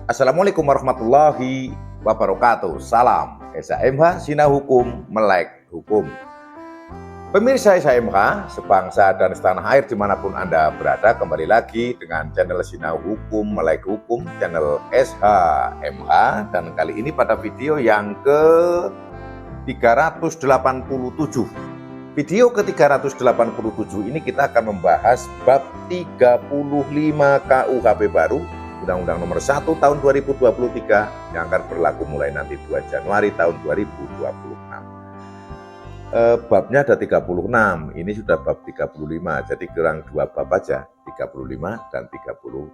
Assalamualaikum warahmatullahi wabarakatuh. Salam SHMH Sinau Hukum Melek Hukum. Pemirsa SHMH sebangsa dan setanah air dimanapun Anda berada, kembali lagi dengan channel Sinau Hukum Melek Hukum, channel SHMH. Dan kali ini pada video yang ke 387. Video ke 387 ini kita akan membahas bab 35 KUHP baru Undang-Undang Nomor 1 Tahun 2023 yang akan berlaku mulai nanti 2 Januari tahun 2026. Babnya ada 36, ini sudah bab 35, jadi kurang 2 bab aja, 35 dan 36.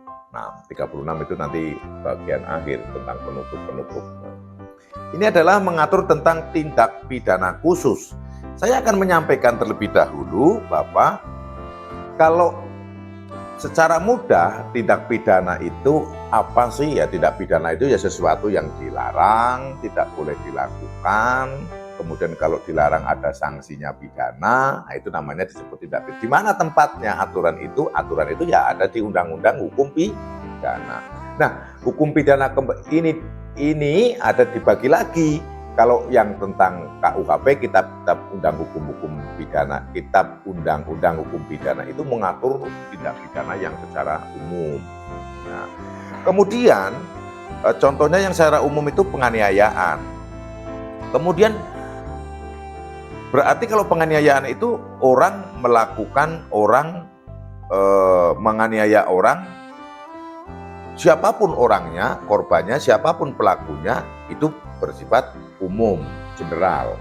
36 itu nanti bagian akhir tentang penutup-penutup. Ini adalah mengatur tentang tindak pidana khusus. Saya akan menyampaikan terlebih dahulu bahwa kalau secara mudah tindak pidana itu apa sih? Ya, tindak pidana itu ya sesuatu yang dilarang, tidak boleh dilakukan. Kemudian kalau dilarang ada sanksinya pidana, nah itu namanya disebut tindak pidana. Di mana tempatnya aturan itu? Aturan itu ya ada di Undang-Undang Hukum Pidana. Nah, hukum pidana ini ada dibagi lagi. Kalau yang tentang KUHP, kitab Undang Hukum Pidana, kitab Undang-Undang Hukum Pidana itu mengatur tindak pidana yang secara umum. Nah, kemudian contohnya yang secara umum itu penganiayaan. Kemudian berarti kalau penganiayaan itu orang menganiaya orang, siapapun orangnya, korbannya, siapapun pelakunya, itu bersifat umum, general.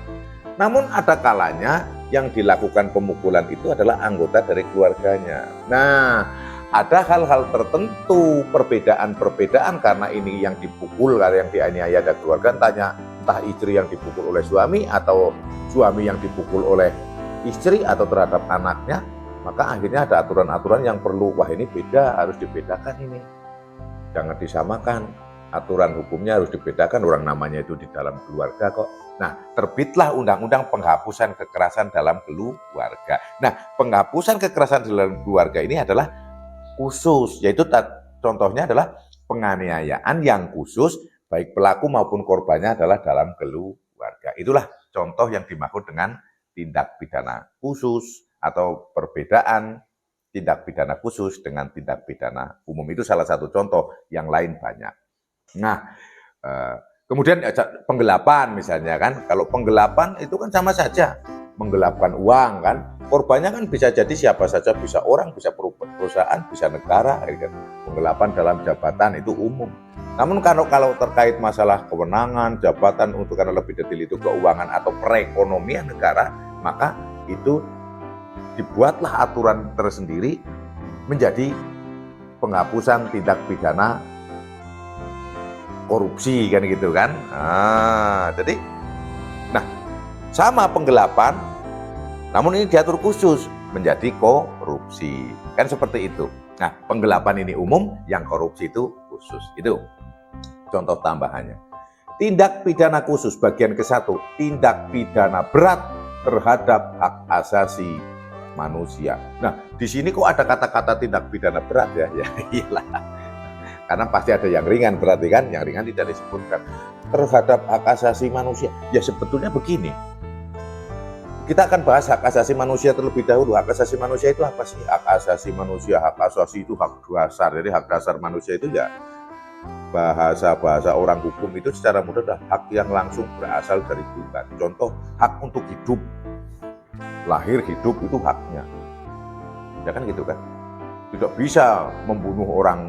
Namun ada kalanya yang dilakukan pemukulan itu adalah anggota dari keluarganya. Nah, ada hal-hal tertentu, perbedaan karena ini yang dipukul, karena yang dianiaya ada keluarga, entah istri yang dipukul oleh suami atau suami yang dipukul oleh istri atau terhadap anaknya, maka akhirnya ada aturan-aturan yang perlu, wah ini beda, harus dibedakan ini. Jangan disamakan. Aturan hukumnya harus dibedakan, orang namanya itu di dalam keluarga kok. Nah, terbitlah Undang-Undang Penghapusan Kekerasan dalam Keluarga. Nah, penghapusan kekerasan dalam keluarga ini adalah khusus, yaitu contohnya adalah penganiayaan yang khusus, baik pelaku maupun korbannya adalah dalam keluarga. Itulah contoh yang dimaksud dengan tindak pidana khusus atau perbedaan tindak pidana khusus dengan tindak pidana umum. Itu salah satu contoh, yang lain banyak. Nah, kemudian penggelapan misalnya kan, kalau penggelapan itu kan sama saja, menggelapkan uang kan, korbannya kan bisa jadi siapa saja, bisa orang, bisa perusahaan, bisa negara, kan. Penggelapan dalam jabatan itu umum. Namun kalau terkait masalah kewenangan, jabatan, untuk karena lebih detail itu keuangan atau perekonomian negara, maka itu dibuatlah aturan tersendiri menjadi penghapusan tindak pidana korupsi kan gitu kan. Jadi sama penggelapan, namun ini diatur khusus menjadi korupsi. Kan seperti itu. Nah, penggelapan ini umum, yang korupsi itu khusus. Itu contoh tambahannya. Tindak pidana khusus bagian ke-1, tindak pidana berat terhadap hak asasi manusia. Nah, di sini kok ada kata-kata tindak pidana berat ya? Ya iyalah. Karena pasti ada yang ringan, berarti kan yang ringan tidak disebutkan. Terhadap hak asasi manusia, ya sebetulnya begini. Kita akan bahas hak asasi manusia terlebih dahulu. Hak asasi manusia itu apa sih? Hak asasi manusia, hak asasi itu hak dasar. Jadi hak dasar manusia itu ya bahasa orang hukum itu secara mudah adalah hak yang langsung berasal dari Tuhan. Contoh, hak untuk hidup. Lahir hidup itu haknya. Ya kan gitu kan? Tidak bisa membunuh orang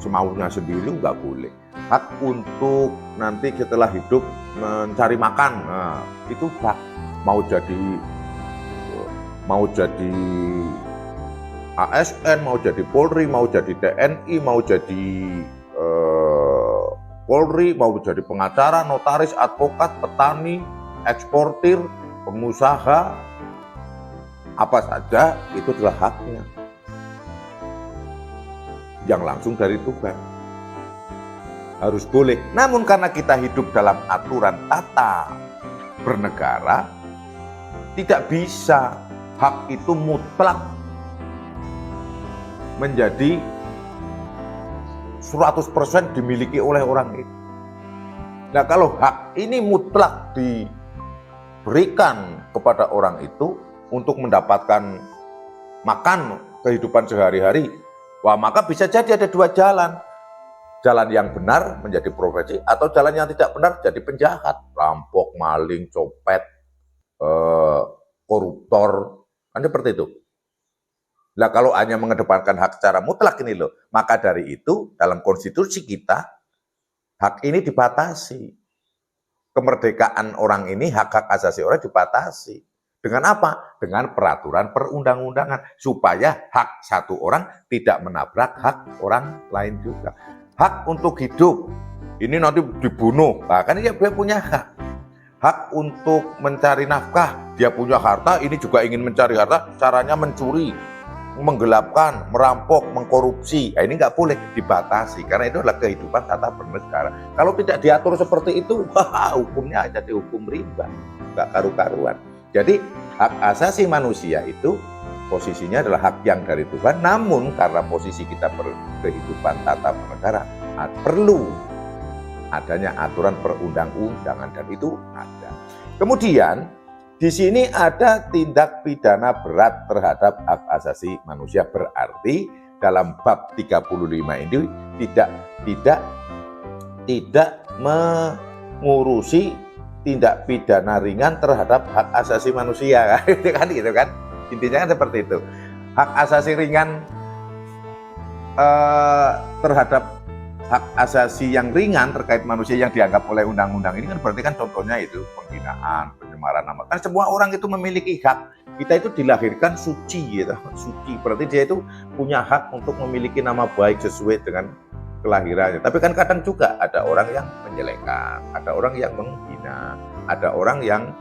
semaunya sendiri, nggak boleh. Hak untuk nanti setelah hidup mencari makan, nah, itu hak. Mau jadi ASN, mau jadi Polri, mau jadi TNI, mau jadi Polri, mau jadi pengacara, notaris, advokat, petani, eksportir, pengusaha, apa saja itu adalah haknya yang langsung dari Tuhan. Harus boleh. Namun karena kita hidup dalam aturan tata bernegara, tidak bisa hak itu mutlak menjadi 100% dimiliki oleh orang itu. Nah, kalau hak ini mutlak diberikan kepada orang itu untuk mendapatkan makan kehidupan sehari-hari, wah maka bisa jadi ada dua jalan. Jalan yang benar menjadi profesi, atau jalan yang tidak benar jadi penjahat, rampok, maling, copet, koruptor, kan seperti itu. Nah, kalau hanya mengedepankan hak secara mutlak ini loh, maka dari itu dalam konstitusi kita, hak ini dibatasi. Kemerdekaan orang ini, hak-hak asasi orang dibatasi. Dengan apa? Dengan peraturan perundang-undangan, supaya hak satu orang tidak menabrak hak orang lain juga. Hak untuk hidup, ini nanti dibunuh, bahkan dia punya hak. Hak untuk mencari nafkah, dia punya harta, ini juga ingin mencari harta, caranya mencuri, menggelapkan, merampok, mengkorupsi. Nah, ini nggak boleh, dibatasi, karena itu adalah kehidupan tata bernegara. Kalau tidak diatur seperti itu, wah, hukumnya jadi hukum rimba, nggak karu-karuan. Jadi hak asasi manusia itu posisinya adalah hak yang dari Tuhan, namun karena posisi kita berkehidupan tata bernegara, perlu adanya aturan perundang-undangan, dan itu ada. Kemudian di sini ada tindak pidana berat terhadap hak asasi manusia, berarti dalam bab 35 ini tidak mengurusi tindak pidana ringan terhadap hak asasi manusia, kan gitu kan? Intinya kan seperti itu. Hak asasi ringan terhadap hak asasi yang ringan terkait manusia yang dianggap oleh undang-undang ini kan berarti kan contohnya itu penghinaan, pencemaran nama. Kan semua orang itu memiliki hak. Kita itu dilahirkan suci gitu. Suci berarti dia itu punya hak untuk memiliki nama baik sesuai dengan kelahirannya. Tapi kan kadang juga ada orang yang menjelekkan, ada orang yang menghina, ada orang yang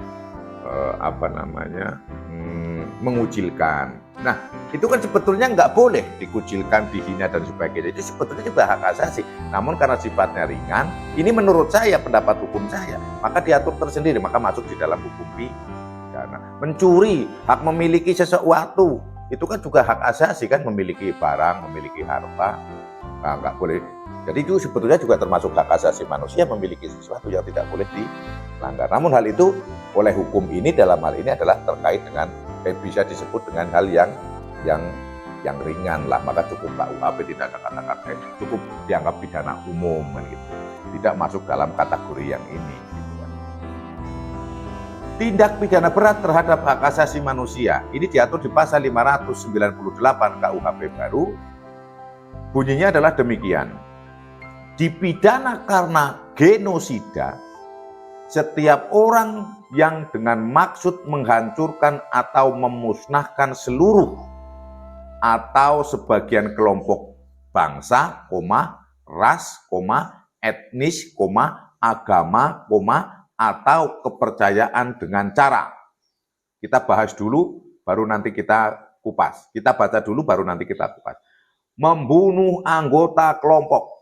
mengucilkan. Nah, itu kan sebetulnya nggak boleh dikucilkan, dihina, dan sebagainya. Itu sebetulnya juga hak asasi. Namun karena sifatnya ringan, ini menurut saya, pendapat hukum saya, maka diatur tersendiri, maka masuk di dalam hukum pidana. Mencuri, hak memiliki sesuatu, itu kan juga hak asasi kan, memiliki barang, memiliki harta. Nah, nggak boleh. Jadi itu sebetulnya juga termasuk hak asasi manusia, memiliki sesuatu yang tidak boleh dilanggar. Namun hal itu oleh hukum ini dalam hal ini adalah terkait dengan bisa disebut dengan hal yang ringan lah, maka cukup KUHP, tidak ada kata-kata, cukup dianggap pidana umum gitu. Tidak masuk dalam kategori yang ini. Tindak pidana berat terhadap hak asasi manusia ini diatur di pasal 598 KUHP baru. Bunyinya adalah demikian. Dipidana karena genosida setiap orang yang dengan maksud menghancurkan atau memusnahkan seluruh atau sebagian kelompok bangsa, ras, etnis, agama, atau kepercayaan dengan cara. Kita bahas dulu, baru nanti kita kupas. Kita baca dulu, baru nanti kita kupas. Membunuh anggota kelompok.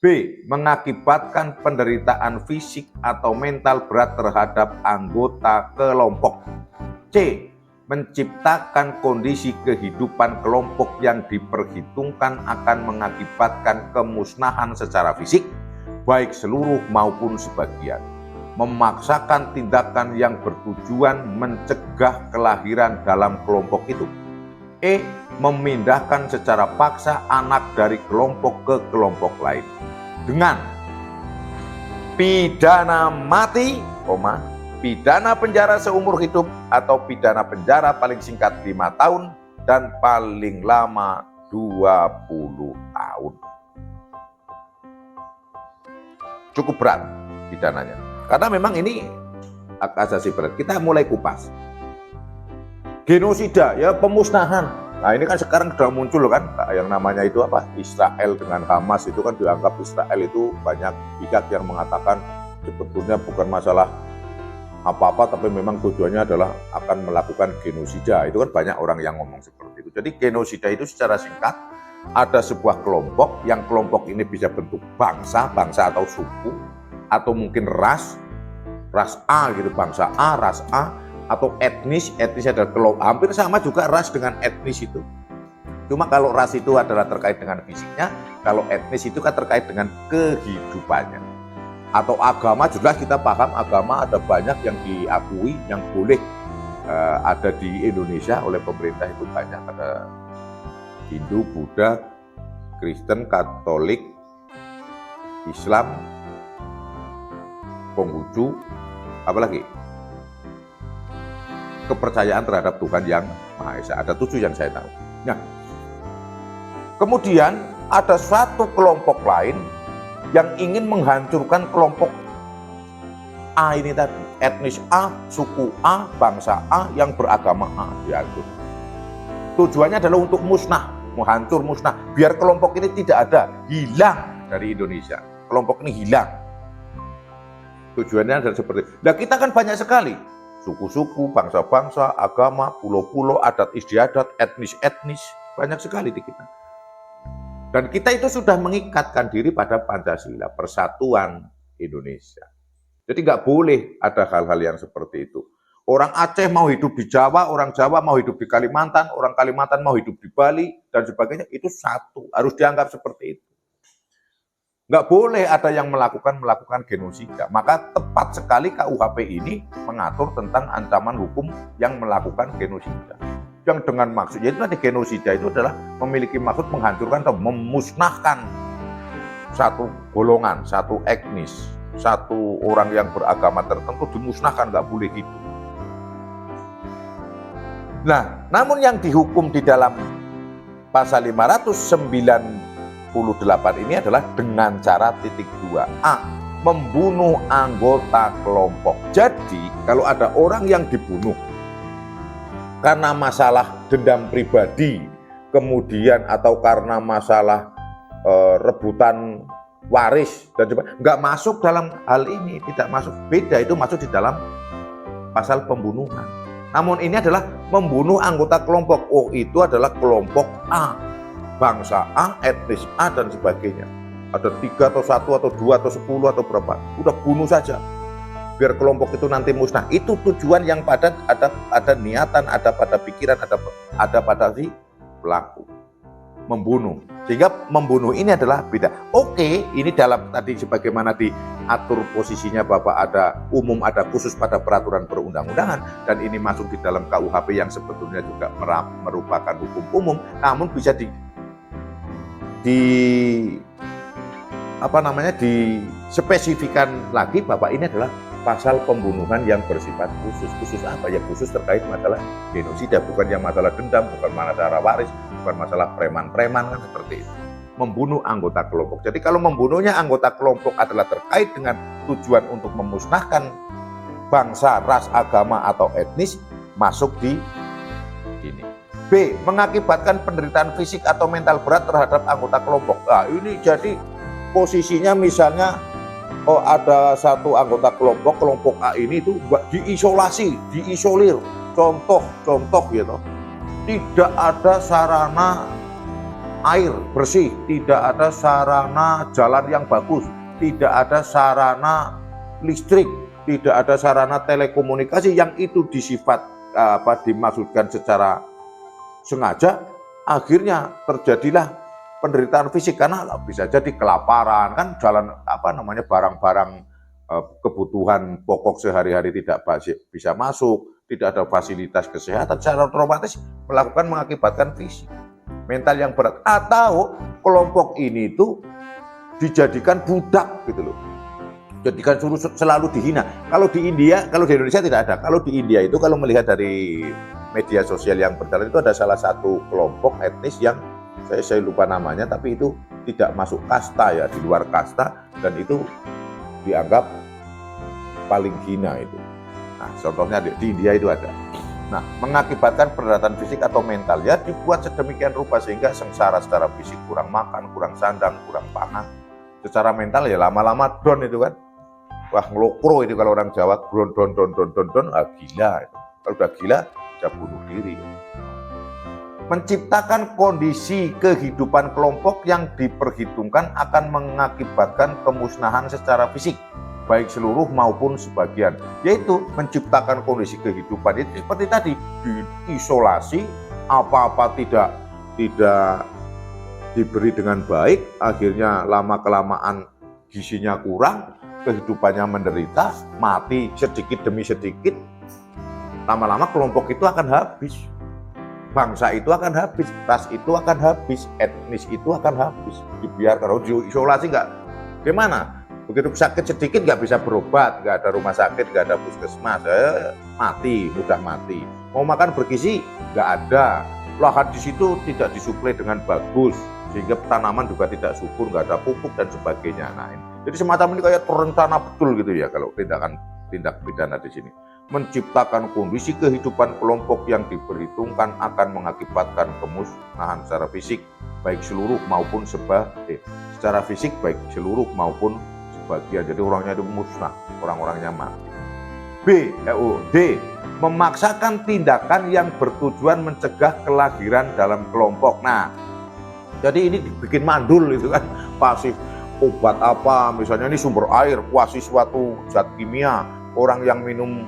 B. Mengakibatkan penderitaan fisik atau mental berat terhadap anggota kelompok. C. Menciptakan kondisi kehidupan kelompok yang diperhitungkan akan mengakibatkan kemusnahan secara fisik, baik seluruh maupun sebagian. Memaksakan tindakan yang bertujuan mencegah kelahiran dalam kelompok itu. E. Memindahkan secara paksa anak dari kelompok ke kelompok lain dengan pidana mati, pidana penjara seumur hidup, atau pidana penjara paling singkat 5 tahun dan paling lama 20 tahun. Cukup berat pidananya. Karena memang ini hak asasi berat. Kita mulai kupas. Genosida, ya pemusnahan. Nah ini kan sekarang sudah muncul kan, yang namanya itu apa? Israel dengan Hamas itu kan dianggap Israel itu banyak pihak yang mengatakan sebetulnya bukan masalah apa-apa, tapi memang tujuannya adalah akan melakukan genosida. Itu kan banyak orang yang ngomong seperti itu. Jadi genosida itu secara singkat, ada sebuah kelompok, yang kelompok ini bisa bentuk bangsa atau suku, atau mungkin ras A gitu, bangsa A, ras A, atau etnis adalah kelompok, hampir sama juga ras dengan etnis itu Cuma kalau ras itu adalah terkait dengan fisiknya, kalau etnis itu kan terkait dengan kehidupannya. Atau agama, jelas kita paham agama ada banyak yang diakui, yang boleh ada di Indonesia oleh pemerintah itu banyak. Ada Hindu, Buddha, Kristen, Katolik, Islam, Konghucu, apalagi kepercayaan terhadap Tuhan yang Maha Esa. Ada 7 yang saya tahu. Nah, kemudian ada satu kelompok lain yang ingin menghancurkan kelompok A ini tadi. Etnis A, suku A, bangsa A yang beragama A dihancur. Tujuannya adalah untuk musnah, menghancur musnah. Biar kelompok ini tidak ada, hilang dari Indonesia. Kelompok ini hilang. Tujuannya adalah seperti itu. Nah, kita kan banyak sekali suku-suku, bangsa-bangsa, agama, pulau-pulau, adat istiadat, etnis-etnis, banyak sekali di kita. Dan kita itu sudah mengikatkan diri pada Pancasila, Persatuan Indonesia. Jadi nggak boleh ada hal-hal yang seperti itu. Orang Aceh mau hidup di Jawa, orang Jawa mau hidup di Kalimantan, orang Kalimantan mau hidup di Bali, dan sebagainya, itu satu. Harus dianggap seperti itu. Nggak boleh ada yang melakukan genosida. Maka tepat sekali KUHP ini mengatur tentang ancaman hukum yang melakukan genosida. Yang dengan maksud, yaitu tadi genosida itu adalah memiliki maksud menghancurkan atau memusnahkan satu golongan, satu etnis, satu orang yang beragama tertentu dimusnahkan, nggak boleh gitu. Nah, namun yang dihukum di dalam pasal 598 ini adalah dengan cara titik 2A, membunuh anggota kelompok. Jadi, kalau ada orang yang dibunuh karena masalah dendam pribadi, kemudian atau karena masalah rebutan waris dan sebagainya, nggak masuk dalam hal ini, tidak masuk. Beda, itu masuk di dalam pasal pembunuhan. Namun ini adalah membunuh anggota kelompok. Oh, itu adalah kelompok A, bangsa A, etnis A, dan sebagainya. Ada 3 atau 1 atau 2 atau 10 atau berapa, udah bunuh saja. Biar kelompok itu nanti musnah. Itu tujuan yang ada niatan, ada pada pikiran, ada pada si pelaku. Membunuh. Sehingga membunuh ini adalah beda. Oke, ini dalam tadi sebagaimana diatur posisinya Bapak, ada umum, ada khusus pada peraturan perundang-undangan, dan ini masuk di dalam KUHP yang sebetulnya juga merupakan hukum umum, namun bisa dispesifikan lagi Bapak, ini adalah pasal pembunuhan yang bersifat khusus. Khusus apa? Ya khusus terkait masalah genosida, bukan yang masalah dendam, bukan masalah waris, bukan masalah preman-preman, kan seperti itu. Membunuh anggota kelompok. Jadi kalau membunuhnya anggota kelompok adalah terkait dengan tujuan untuk memusnahkan bangsa, ras, agama, atau etnis, masuk di ini. B, mengakibatkan penderitaan fisik atau mental berat terhadap anggota kelompok. Nah, ini jadi posisinya misalnya, oh ada satu anggota kelompok A ini itu diisolir. Contoh gitu. Tidak ada sarana air bersih, tidak ada sarana jalan yang bagus, tidak ada sarana listrik, tidak ada sarana telekomunikasi yang itu dimaksudkan secara sengaja, akhirnya terjadilah penderitaan fisik karena bisa jadi kelaparan, kan jalan barang-barang kebutuhan pokok sehari-hari tidak bisa masuk, tidak ada fasilitas kesehatan, secara otomatis mengakibatkan fisik, mental yang berat, atau kelompok ini itu dijadikan budak gitu loh, jadikan selalu dihina. Kalau di India, kalau di Indonesia tidak ada. Kalau di India itu, kalau melihat dari media sosial yang berjalan, itu ada salah satu kelompok etnis yang saya lupa namanya, tapi itu tidak masuk kasta ya, di luar kasta, dan itu dianggap paling hina itu. Nah, contohnya di India itu ada. Nah, mengakibatkan penderitaan fisik atau mental, ya dibuat sedemikian rupa sehingga sengsara secara fisik, kurang makan, kurang sandang, kurang pangan. Secara mental ya lama-lama down itu kan. Wah, ngelokro itu kalau orang Jawa, down, gila itu. Kalau udah gila, bisa bunuh diri. Menciptakan kondisi kehidupan kelompok yang diperhitungkan akan mengakibatkan kemusnahan secara fisik, baik seluruh maupun sebagian, yaitu menciptakan kondisi kehidupan itu seperti tadi, diisolasi, apa-apa tidak tidak diberi dengan baik, akhirnya lama-kelamaan gizinya kurang, kehidupannya menderita, mati sedikit demi sedikit, lama-lama kelompok itu akan habis. Bangsa itu akan habis, ras itu akan habis, etnis itu akan habis. Dibiarkan, kalau diisolasi nggak, gimana? Begitu sakit sedikit nggak bisa berobat, nggak ada rumah sakit, nggak ada puskesmas, mati, mudah mati. Mau makan bergizi, nggak ada. Lahan di situ tidak disuplai dengan bagus, sehingga tanaman juga tidak subur, nggak ada pupuk dan sebagainya. Nah, jadi semacam ini kayak terencana betul gitu ya kalau tindak pidana di sini. Menciptakan kondisi kehidupan kelompok yang diperhitungkan akan mengakibatkan kemusnahan secara fisik baik seluruh maupun secara fisik baik seluruh maupun sebagian. Jadi orangnya itu musnah, orang-orangnya mati. D. Memaksakan tindakan yang bertujuan mencegah kelahiran dalam kelompok. Nah, jadi ini bikin mandul itu kan, pasif obat apa, misalnya ini sumber air, kuasi suatu zat kimia, orang yang minum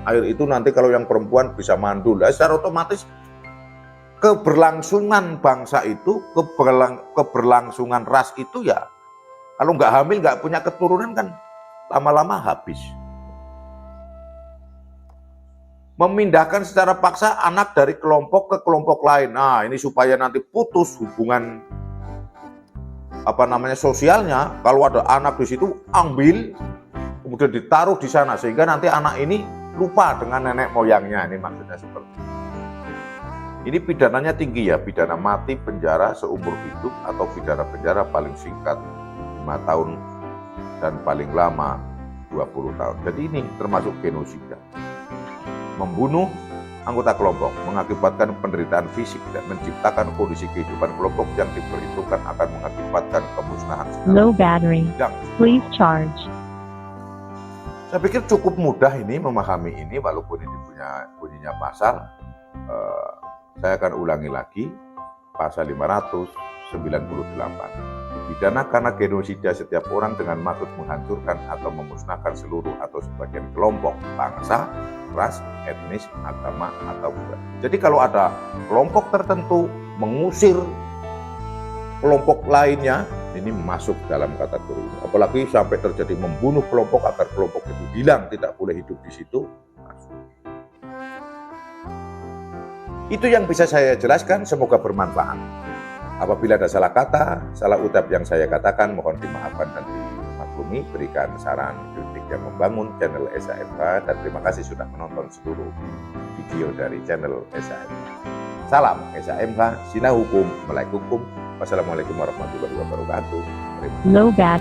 air itu nanti kalau yang perempuan bisa mandul. Nah, secara otomatis keberlangsungan bangsa itu, keberlangsungan ras itu ya, kalau nggak hamil, nggak punya keturunan kan lama-lama habis. Memindahkan secara paksa anak dari kelompok ke kelompok lain. Nah, ini supaya nanti putus hubungan sosialnya. Kalau ada anak di situ, ambil, kemudian ditaruh di sana sehingga nanti anak ini lupa dengan nenek moyangnya. Ini maksudnya seperti itu. Ini pidananya tinggi ya, pidana mati, penjara seumur hidup, atau pidana penjara paling singkat 5 tahun dan paling lama 20 tahun. Jadi ini termasuk genosida. Membunuh anggota kelompok mengakibatkan penderitaan fisik dan menciptakan kondisi kehidupan kelompok yang diperhitungkan akan mengakibatkan kemusnahan. Low battery. Please charge. Saya pikir cukup mudah ini memahami ini, walaupun ini bunyinya pasal. Saya akan ulangi lagi, pasal 598. Pidana karena genosida setiap orang dengan maksud menghancurkan atau memusnahkan seluruh atau sebagian kelompok, bangsa, ras, etnis, agama, atau budaya. Jadi kalau ada kelompok tertentu mengusir kelompok lainnya, ini masuk dalam kategori ini. Apalagi sampai terjadi membunuh kelompok agar kelompok itu hilang, tidak boleh hidup di situ. Masuk. Itu yang bisa saya jelaskan, semoga bermanfaat. Apabila ada salah kata, salah ucap yang saya katakan, mohon dimaafkan dan dimaklumi. Berikan saran kritik yang membangun channel SAMH, dan terima kasih sudah menonton seluruh video dari channel SAMH. Salam SAMH, Sinah Hukum, Melek Hukum. Wassalamualaikum warahmatullahi wabarakatuh. Low battery.